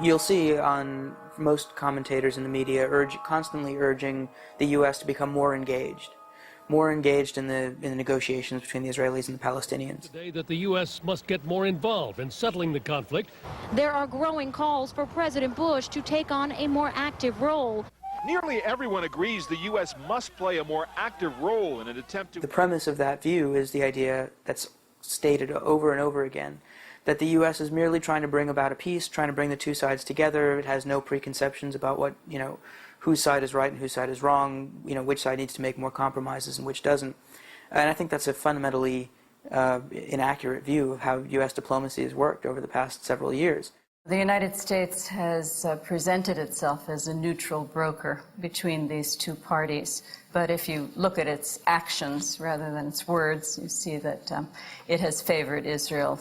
You'll see on most commentators in the media constantly urging the U.S. to become more engaged in the negotiations between the Israelis and the Palestinians. Today that the U.S. must get more involved in settling the conflict. There are growing calls for President Bush to take on a more active role. Nearly everyone agrees the U.S. must play a more active role in an attempt to... The premise of that view is the idea that's stated over and over again, that the U.S. is merely trying to bring about a peace, trying to bring the two sides together. It has no preconceptions about what, whose side is right and whose side is wrong, which side needs to make more compromises and which doesn't. And I think that's a fundamentally inaccurate view of how U.S. diplomacy has worked over the past several years. The United States has presented itself as a neutral broker between these two parties. But if you look at its actions rather than its words, you see that it has favored Israel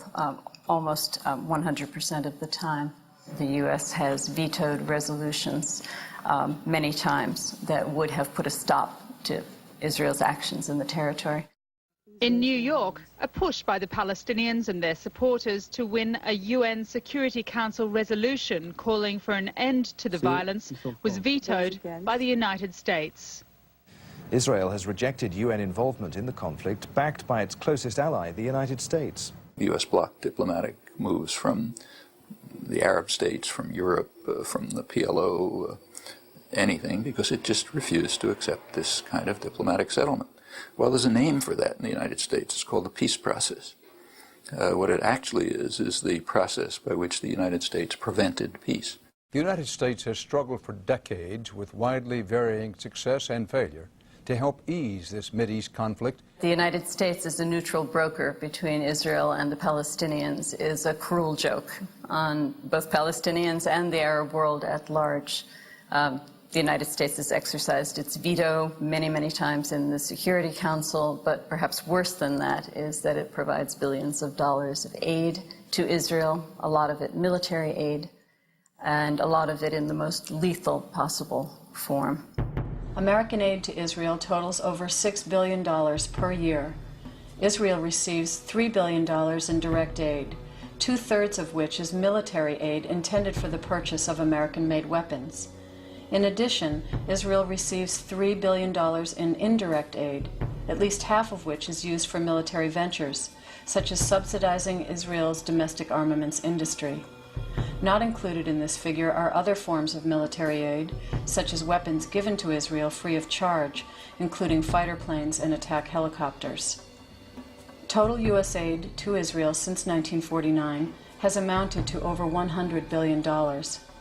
almost 100% of the time. The U.S. has vetoed resolutions many times that would have put a stop to Israel's actions in the territory. In New York, a push by the Palestinians and their supporters to win a UN Security Council resolution calling for an end to the violence was vetoed by the United States. Israel has rejected UN involvement in the conflict, backed by its closest ally, the United States. The U.S. blocked diplomatic moves from the Arab states, from Europe, from the PLO, anything, because it just refused to accept this kind of diplomatic settlement. Well, there's a name for that in the United States. It's called the peace process. What it actually is the process by which the United States prevented peace. The United States has struggled for decades with widely varying success and failure to help ease this Mideast conflict. The United States as a neutral broker between Israel and the Palestinians is a cruel joke on both Palestinians and the Arab world at large. The United States has exercised its veto many, many times in the Security Council, but perhaps worse than that is that it provides billions of dollars of aid to Israel, a lot of it military aid, and a lot of it in the most lethal possible form. American aid to Israel totals over $6 billion per year. Israel receives $3 billion in direct aid, 2/3 of which is military aid intended for the purchase of American-made weapons. In addition, Israel receives $3 billion in indirect aid, at least half of which is used for military ventures, such as subsidizing Israel's domestic armaments industry. Not included in this figure are other forms of military aid, such as weapons given to Israel free of charge, including fighter planes and attack helicopters. Total U.S. aid to Israel since 1949 has amounted to over $100 billion,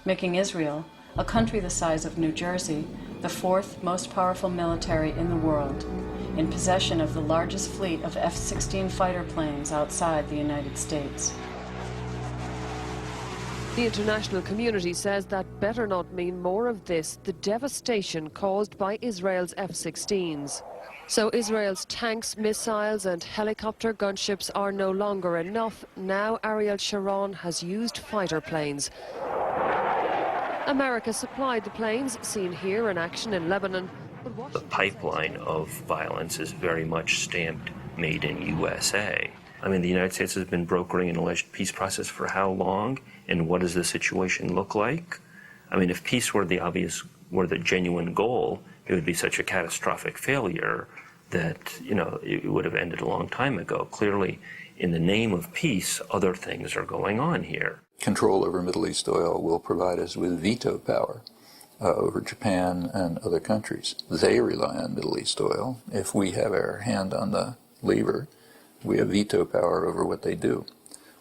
making Israel, a country the size of New Jersey, the fourth most powerful military in the world, in possession of the largest fleet of F-16 fighter planes outside the United States. The international community says that better not mean more of this, the devastation caused by Israel's F-16s. So Israel's tanks, missiles and helicopter gunships are no longer enough. Now Ariel Sharon has used fighter planes. America supplied the planes, seen here in action in Lebanon. The pipeline of violence is very much stamped made in USA. I mean, the United States has been brokering an alleged peace process for how long? And what does the situation look like? I mean, if peace were the genuine goal, it would be such a catastrophic failure that, it would have ended a long time ago. Clearly, in the name of peace, other things are going on here. Control over Middle East oil will provide us with veto power over Japan and other countries. They rely on Middle East oil. If we have our hand on the lever, we have veto power over what they do.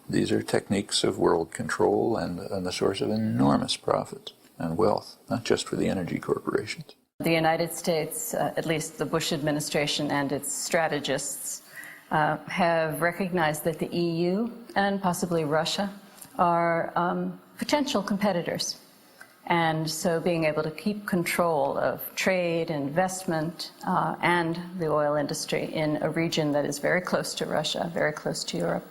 These are techniques of world control and the source of enormous profit and wealth, not just for the energy corporations. The United States, at least the Bush administration and its strategists, have recognized that the EU and possibly Russia are potential competitors. And so being able to keep control of trade, investment, and the oil industry in a region that is very close to Russia, very close to Europe,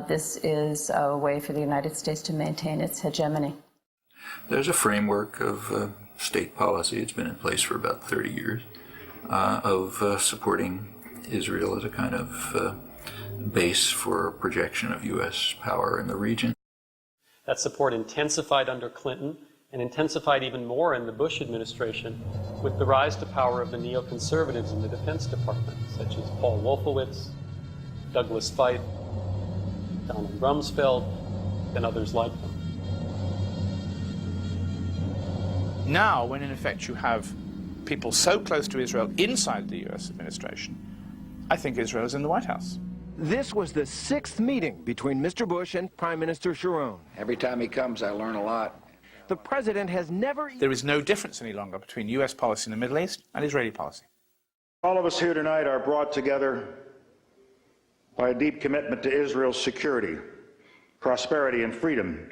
this is a way for the United States to maintain its hegemony. There's a framework of state policy, it's been in place for about 30 years, of supporting Israel as a kind of base for projection of U.S. power in the region. That support intensified under Clinton and intensified even more in the Bush administration with the rise to power of the neoconservatives in the Defense Department, such as Paul Wolfowitz, Douglas Feith, Donald Rumsfeld, and others like them. Now, when in effect you have people so close to Israel inside the US administration, I think Israel is in the White House. This was the 6th meeting between Mr. Bush and Prime Minister Sharon. Every time he comes, I learn a lot. The president has never... There is no difference any longer between US policy in the Middle East and Israeli policy. All of us here tonight are brought together by a deep commitment to Israel's security, prosperity, and freedom,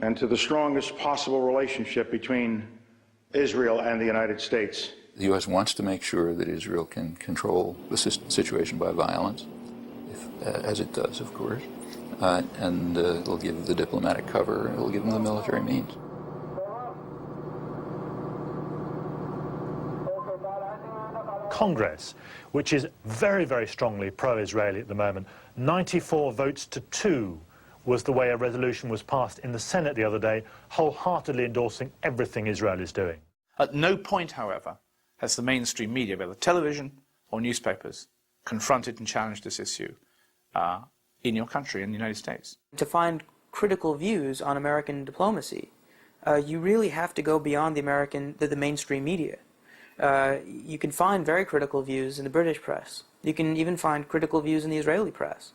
and to the strongest possible relationship between Israel and the United States. The U.S. wants to make sure that Israel can control the situation by violence, as it does, of course, and it'll give the diplomatic cover, it'll give them the military means. Congress, which is very, very strongly pro-Israeli at the moment, 94 votes to 2 was the way a resolution was passed in the Senate the other day, wholeheartedly endorsing everything Israel is doing. At no point, however, has the mainstream media, whether television or newspapers, confronted and challenged this issue in your country, in the United States. To find critical views on American diplomacy, you really have to go beyond the mainstream media. You can find very critical views in the British press. You can even find critical views in the Israeli press.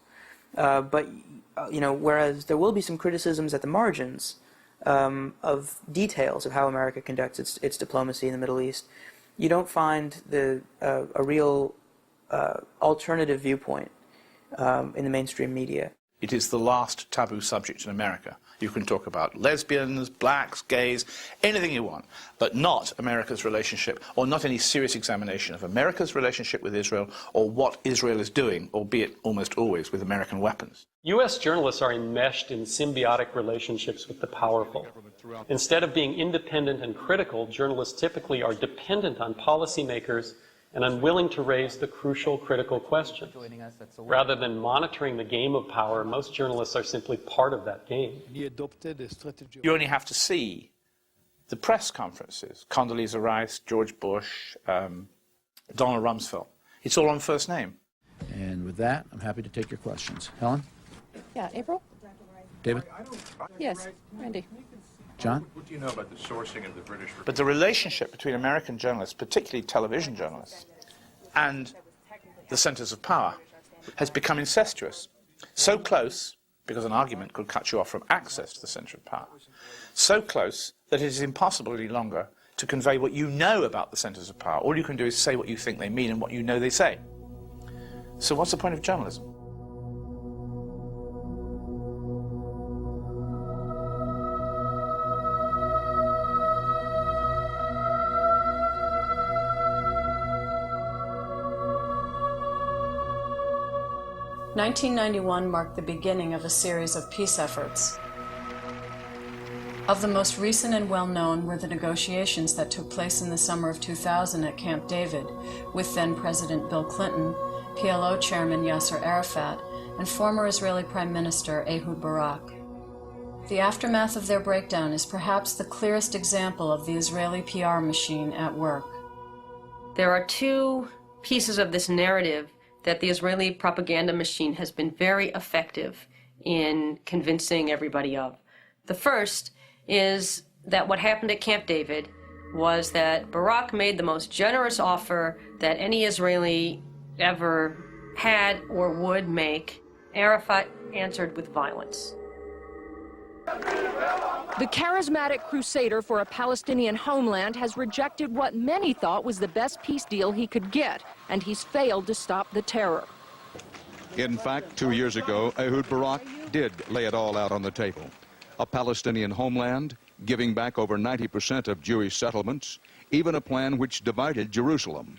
But whereas there will be some criticisms at the margins of details of how America conducts its diplomacy in the Middle East, you don't find a real alternative viewpoint in the mainstream media. It is the last taboo subject in America. You can talk about lesbians, blacks, gays, anything you want, but not America's relationship, or not any serious examination of America's relationship with Israel, or what Israel is doing, albeit almost always with American weapons. U.S. journalists are enmeshed in symbiotic relationships with the powerful. Instead of being independent and critical, journalists typically are dependent on policymakers and unwilling to raise the crucial critical questions. Rather than monitoring the game of power, most journalists are simply part of that game. You only have to see the press conferences, Condoleezza Rice, George Bush, Donald Rumsfeld. It's all on first name. And with that, I'm happy to take your questions. Helen? Yeah, April? David? Yes, Randy. John? What do you know about the sourcing of the British? But the relationship between American journalists, particularly television journalists, and the centers of power has become incestuous. So close, because an argument could cut you off from access to the center of power, so close that it is impossible any longer to convey what you know about the centers of power. All you can do is say what you think they mean and what you know they say. So what's the point of journalism? (1991) marked the beginning of a series of peace efforts. Of the most recent and well-known were the negotiations that took place in the summer of 2000 at Camp David with then-President Bill Clinton, PLO Chairman Yasser Arafat, and former Israeli Prime Minister Ehud Barak. The aftermath of their breakdown is perhaps the clearest example of the Israeli PR machine at work. There are two pieces of this narrative that the Israeli propaganda machine has been very effective in convincing everybody of. The first is that what happened at Camp David was that Barak made the most generous offer that any Israeli ever had or would make. Arafat answered with violence. The charismatic crusader for a Palestinian homeland has rejected what many thought was the best peace deal he could get, and he's failed to stop the terror. In fact, 2 years ago, Ehud Barak did lay it all out on the table. A Palestinian homeland, giving back over 90% of Jewish settlements, even a plan which divided Jerusalem.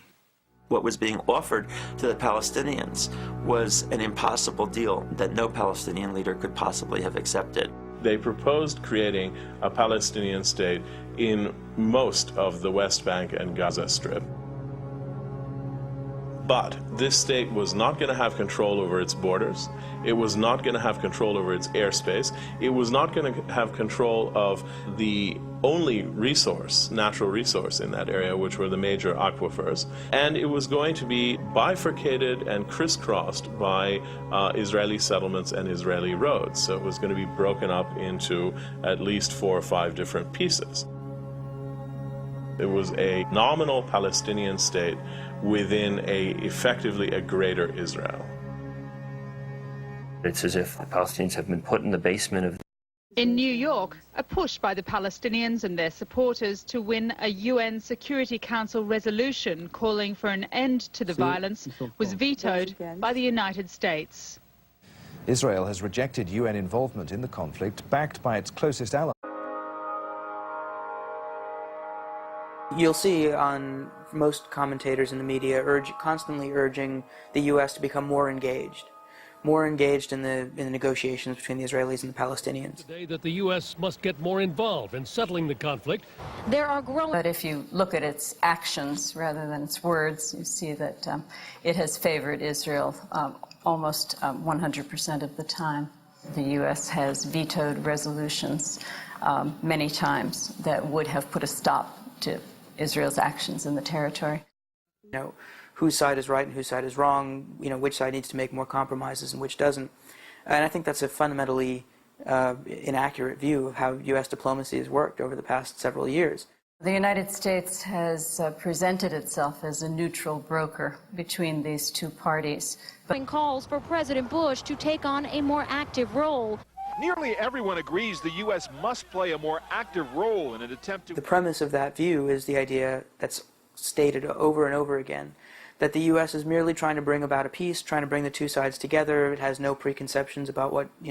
What was being offered to the Palestinians was an impossible deal that no Palestinian leader could possibly have accepted. They proposed creating a Palestinian state in most of the West Bank and Gaza Strip. But this state was not going to have control over its borders. It was not going to have control over its airspace. It was not going to have control of the only resource, natural resource in that area, which were the major aquifers. And it was going to be bifurcated and crisscrossed by Israeli settlements and Israeli roads. So it was going to be broken up into at least 4 or 5 different pieces. It was a nominal Palestinian state within effectively a greater Israel. It's as if the Palestinians have been put in the basement of. In New York, a push by the Palestinians and their supporters to win a UN Security Council resolution calling for an end to the violence was vetoed by the United States. Israel has rejected UN involvement in the conflict, backed by its closest ally. You'll see on most commentators in the media constantly urging the U.S. to become more engaged in the negotiations between the Israelis and the Palestinians. Today that the U.S. must get more involved in settling the conflict. There are growing. But if you look at its actions rather than its words, you see that it has favored Israel almost 100% of the time. The U.S. has vetoed resolutions many times that would have put a stop to Israel's actions in the territory. You know, whose side is right and whose side is wrong, you know, which side needs to make more compromises and which doesn't. And I think that's a fundamentally inaccurate view of how U.S. diplomacy has worked over the past several years. The United States has presented itself as a neutral broker between these two parties. But calls for President Bush to take on a more active role. Nearly everyone agrees the U.S. must play a more active role in an attempt to... The premise of that view is the idea that's stated over and over again, that the U.S. is merely trying to bring about a peace, trying to bring the two sides together. It has no preconceptions about what,